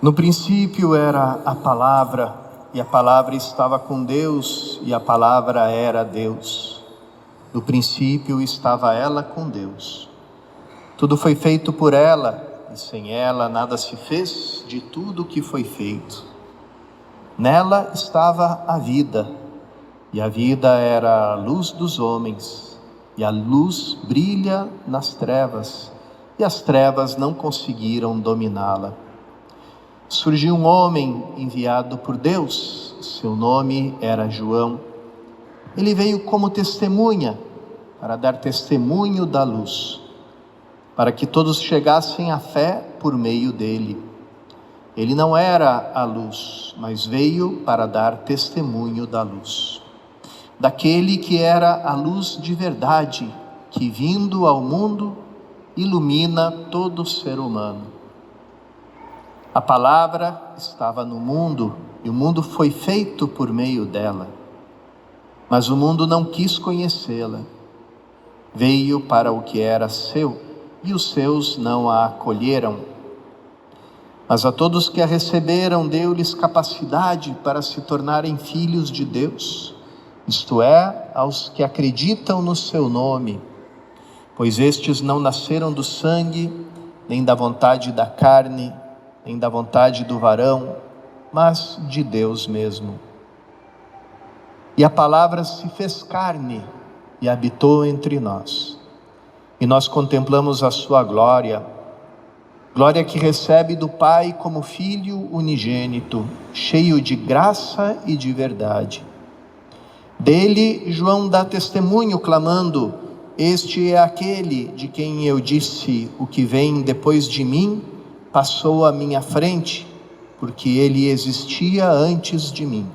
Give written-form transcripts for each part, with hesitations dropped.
No princípio era a palavra, e a palavra estava com Deus, e a palavra era Deus. No princípio estava ela com Deus. Tudo foi feito por ela, e sem ela nada se fez de tudo que foi feito. Nela estava a vida, e a vida era a luz dos homens, e a luz brilha nas trevas, e as trevas não conseguiram dominá-la. Surgiu um homem enviado por Deus, seu nome era João. Ele veio como testemunha, para dar testemunho da luz, para que todos chegassem à fé por meio dele. Ele não era a luz, mas veio para dar testemunho da luz, daquele que era a luz de verdade, que vindo ao mundo, ilumina todo ser humano. A palavra estava no mundo, e o mundo foi feito por meio dela, mas o mundo não quis conhecê-la. Veio para o que era seu, e os seus não a acolheram. Mas a todos que a receberam, deu-lhes capacidade para se tornarem filhos de Deus, isto é, aos que acreditam no seu nome, pois estes não nasceram do sangue, nem da vontade da carne, nem da vontade do varão, mas de Deus mesmo. E a palavra se fez carne e habitou entre nós. E nós contemplamos a sua glória, glória que recebe do Pai como Filho unigênito, cheio de graça e de verdade. Dele, João dá testemunho, clamando: este é aquele de quem eu disse, o que vem depois de mim, passou à minha frente, porque ele existia antes de mim.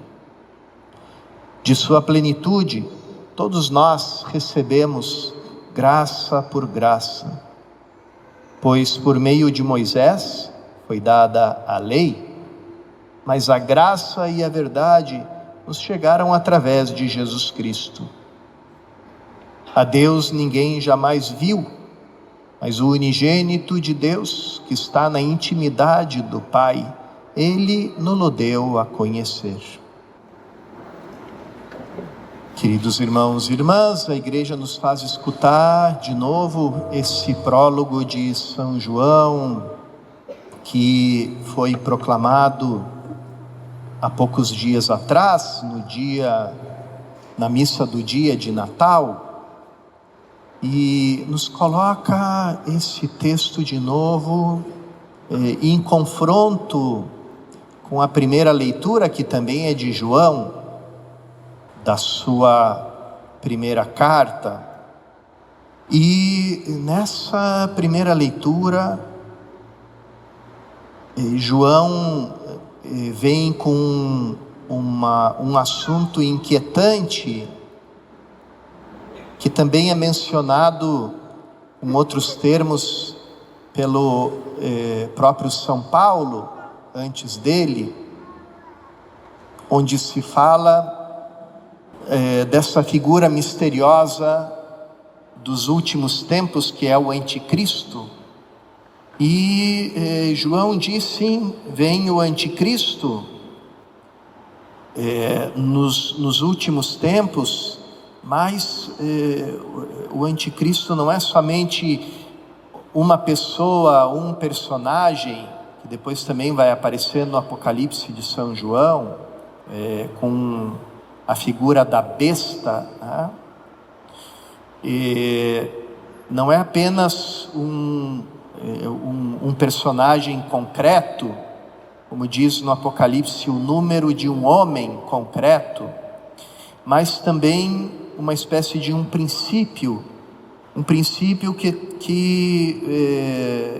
De sua plenitude, todos nós recebemos graça por graça, pois por meio de Moisés foi dada a lei, mas a graça e a verdade nos chegaram através de Jesus Cristo. A Deus ninguém jamais viu, mas o unigênito de Deus, que está na intimidade do Pai, Ele nos deu a conhecer. Queridos irmãos e irmãs, a igreja nos faz escutar de novo esse prólogo de São João, que foi proclamado há poucos dias atrás, na missa do dia de Natal, e nos coloca esse texto de novo em confronto com a primeira leitura, que também é de João, da sua primeira carta. E nessa primeira leitura, João vem com um assunto inquietante, que também é mencionado em outros termos pelo próprio São Paulo, antes dele, onde se fala dessa figura misteriosa dos últimos tempos, que é o anticristo. E João diz: sim, vem o anticristo nos últimos tempos, mas o anticristo não é somente uma pessoa, um personagem, que depois também vai aparecer no Apocalipse de São João, com a figura da besta, né? E não é apenas um personagem concreto, como diz no Apocalipse, o número de um homem concreto, mas também uma espécie de um princípio que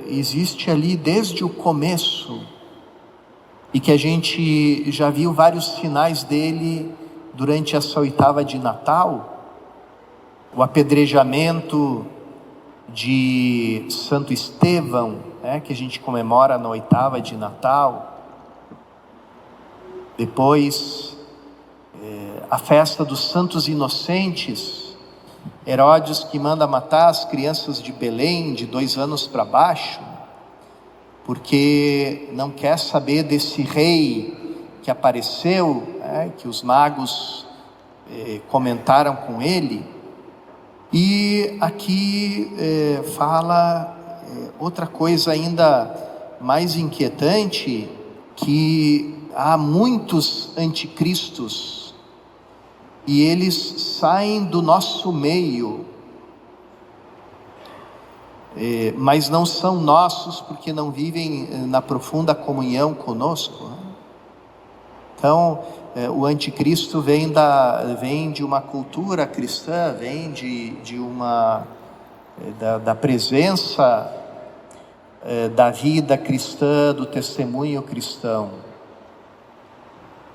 existe ali desde o começo, e que a gente já viu vários sinais dele durante essa oitava de Natal. O apedrejamento de Santo Estevão, que a gente comemora na oitava de Natal. Depois, a festa dos Santos Inocentes, Herodes que manda matar as crianças de Belém de 2 anos para baixo. porque não quer saber desse rei que apareceu, que os magos comentaram com ele. E aqui fala outra coisa ainda mais inquietante, que há muitos anticristos e eles saem do nosso meio, mas não são nossos, porque não vivem na profunda comunhão conosco. Então, o anticristo vem de uma cultura cristã, vem da presença da vida cristã, do testemunho cristão.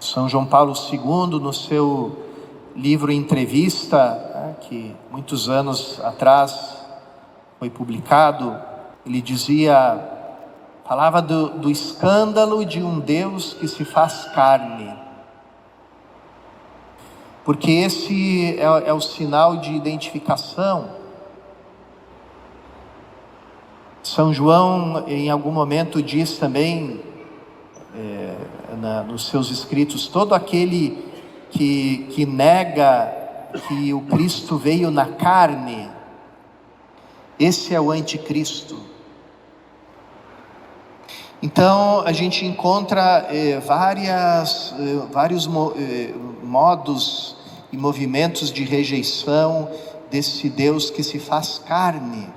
São João Paulo II, no seu livro Entrevista, que muitos anos atrás foi publicado, ele falava do escândalo de um Deus que se faz carne, porque esse é o sinal de identificação. São João, em algum momento, diz também, nos seus escritos, todo aquele que nega que o Cristo veio na carne, esse é o anticristo. Então, a gente encontra vários modos e movimentos de rejeição desse Deus que se faz carne.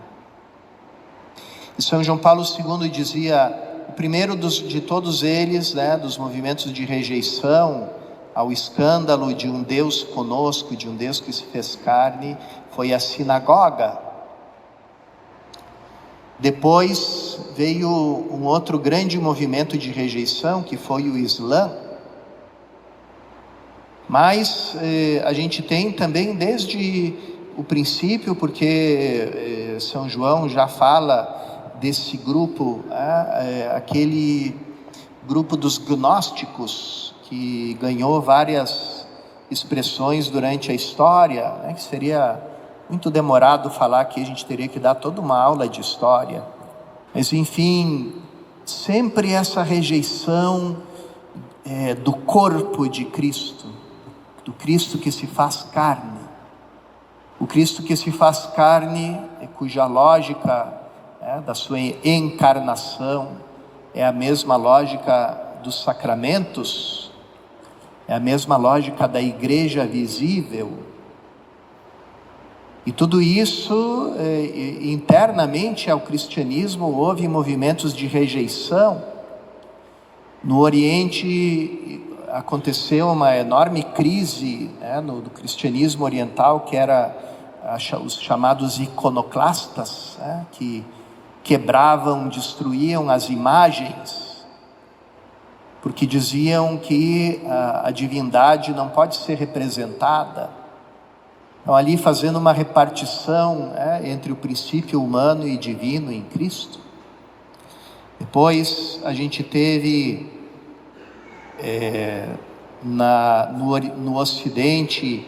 E São João Paulo II dizia, o primeiro de todos eles, dos movimentos de rejeição ao escândalo de um Deus conosco, de um Deus que se fez carne, foi a sinagoga. Depois veio um outro grande movimento de rejeição, que foi o Islã. Mas a gente tem também desde o princípio, porque São João já fala desse grupo, aquele grupo dos gnósticos, que ganhou várias expressões durante a história, que seria muito demorado falar aqui, a gente teria que dar toda uma aula de história. Mas enfim, sempre essa rejeição do corpo de Cristo, do Cristo que se faz carne. O Cristo que se faz carne, cuja lógica da sua encarnação é a mesma lógica dos sacramentos, é a mesma lógica da igreja visível. E tudo isso, internamente ao cristianismo, houve movimentos de rejeição. No Oriente aconteceu uma enorme crise do cristianismo oriental, que era os chamados iconoclastas, que quebravam, destruíam as imagens, porque diziam que a divindade não pode ser representada. Então, ali fazendo uma repartição entre o princípio humano e divino em Cristo. Depois a gente teve no Ocidente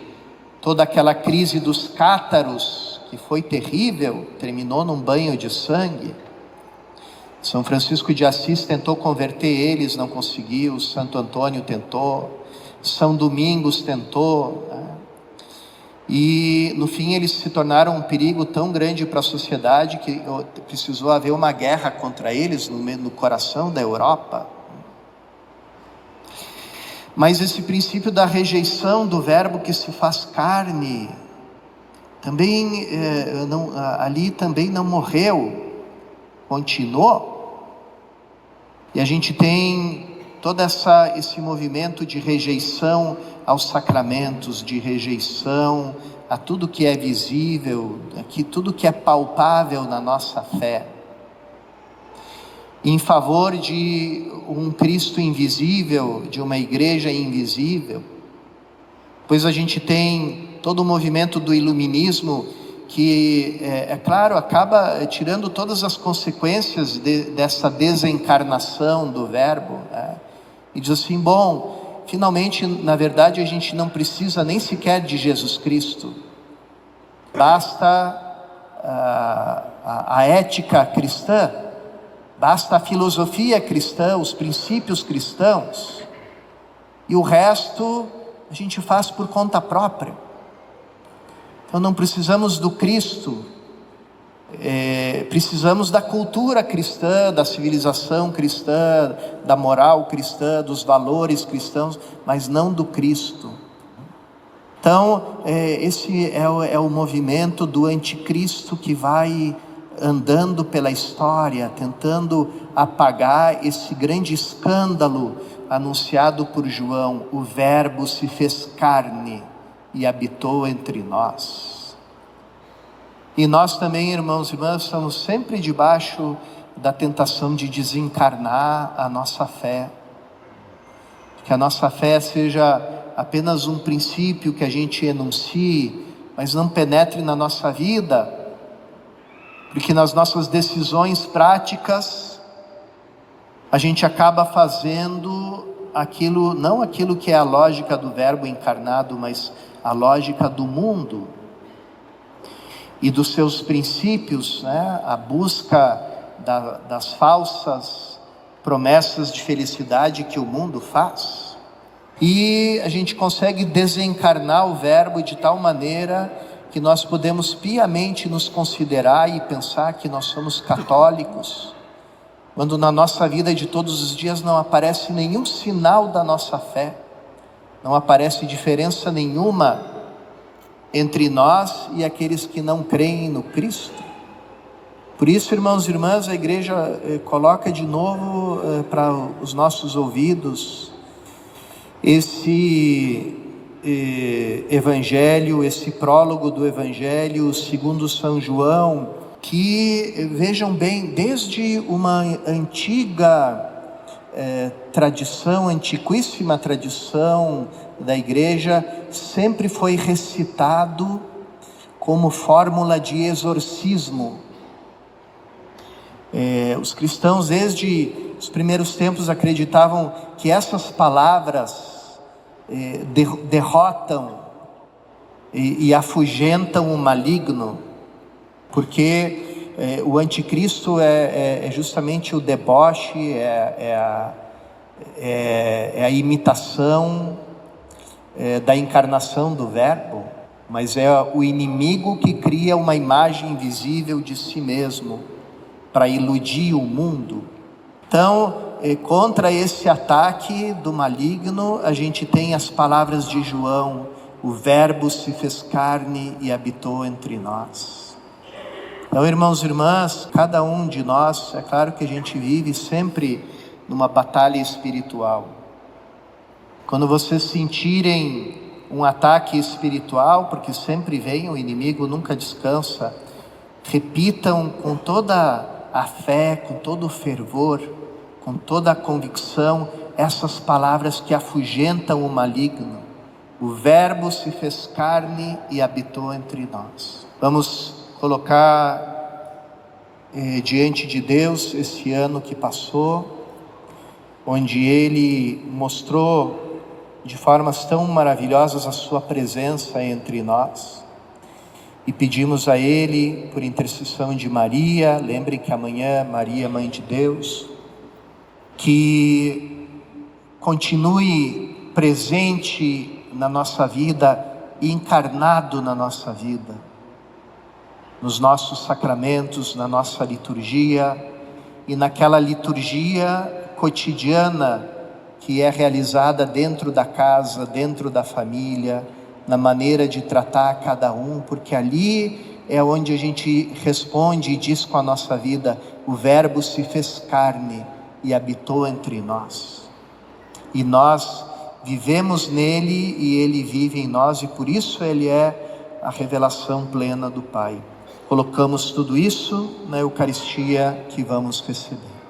toda aquela crise dos cátaros, que foi terrível, terminou num banho de sangue. São Francisco de Assis tentou converter eles, não conseguiu. Santo Antônio tentou, São Domingos tentou, e no fim eles se tornaram um perigo tão grande para a sociedade que precisou haver uma guerra contra eles no coração da Europa. Mas esse princípio da rejeição do verbo que se faz carne, também ali também não morreu, continuou. E a gente tem todo esse movimento de rejeição aos sacramentos, de rejeição a tudo que é visível, tudo que é palpável na nossa fé, em favor de um Cristo invisível, de uma igreja invisível. Pois a gente tem todo o movimento do iluminismo, que, claro, acaba tirando todas as consequências dessa desencarnação do verbo, e diz assim, bom, finalmente, na verdade, a gente não precisa nem sequer de Jesus Cristo, basta a ética cristã, Basta a filosofia cristã, os princípios cristãos, e o resto a gente faz por conta própria. Então não precisamos do Cristo, precisamos da cultura cristã, da civilização cristã, da moral cristã, dos valores cristãos, mas não do Cristo. Então esse é o movimento do anticristo que vai andando pela história, tentando apagar esse grande escândalo anunciado por João: o Verbo se fez carne e habitou entre nós. E nós também, irmãos e irmãs, estamos sempre debaixo da tentação de desencarnar a nossa fé. Que a nossa fé seja apenas um princípio que a gente enuncie, mas não penetre na nossa vida, porque nas nossas decisões práticas a gente acaba fazendo aquilo, não aquilo que é a lógica do Verbo encarnado, mas a lógica do mundo e dos seus princípios, né? A busca das falsas promessas de felicidade que o mundo faz. E a gente consegue desencarnar o Verbo de tal maneira que nós podemos piamente nos considerar e pensar que nós somos católicos, quando na nossa vida de todos os dias não aparece nenhum sinal da nossa fé, não aparece diferença nenhuma entre nós e aqueles que não creem no Cristo. Por isso, irmãos e irmãs, a igreja coloca de novo para os nossos ouvidos esse evangelho, esse prólogo do evangelho segundo São João, que, vejam bem, desde uma antiga tradição, antiquíssima tradição da igreja, sempre foi recitado como fórmula de exorcismo. Os cristãos desde os primeiros tempos acreditavam que essas palavras derrotam e afugentam o maligno, porque o anticristo é justamente o deboche, é a imitação da encarnação do Verbo, mas é o inimigo que cria uma imagem invisível de si mesmo para iludir o mundo. Então, contra esse ataque do maligno, a gente tem as palavras de João: o Verbo se fez carne e habitou entre nós. Então, irmãos e irmãs, cada um de nós, é claro que a gente vive sempre numa batalha espiritual. Quando vocês sentirem um ataque espiritual, porque sempre vem, o inimigo nunca descansa, repitam com toda a fé, com todo o fervor, com toda a convicção, essas palavras que afugentam o maligno: o Verbo se fez carne e habitou entre nós. Vamos colocar diante de Deus esse ano que passou, onde Ele mostrou de formas tão maravilhosas a sua presença entre nós, e pedimos a Ele, por intercessão de Maria, lembrem que amanhã Maria, Mãe de Deus, que continue presente na nossa vida, encarnado na nossa vida, nos nossos sacramentos, na nossa liturgia e naquela liturgia cotidiana que é realizada dentro da casa, dentro da família, na maneira de tratar cada um, porque ali é onde a gente responde e diz com a nossa vida: o Verbo se fez carne e habitou entre nós, e nós vivemos nele e ele vive em nós, e por isso ele é a revelação plena do Pai. Colocamos tudo isso na Eucaristia que vamos receber.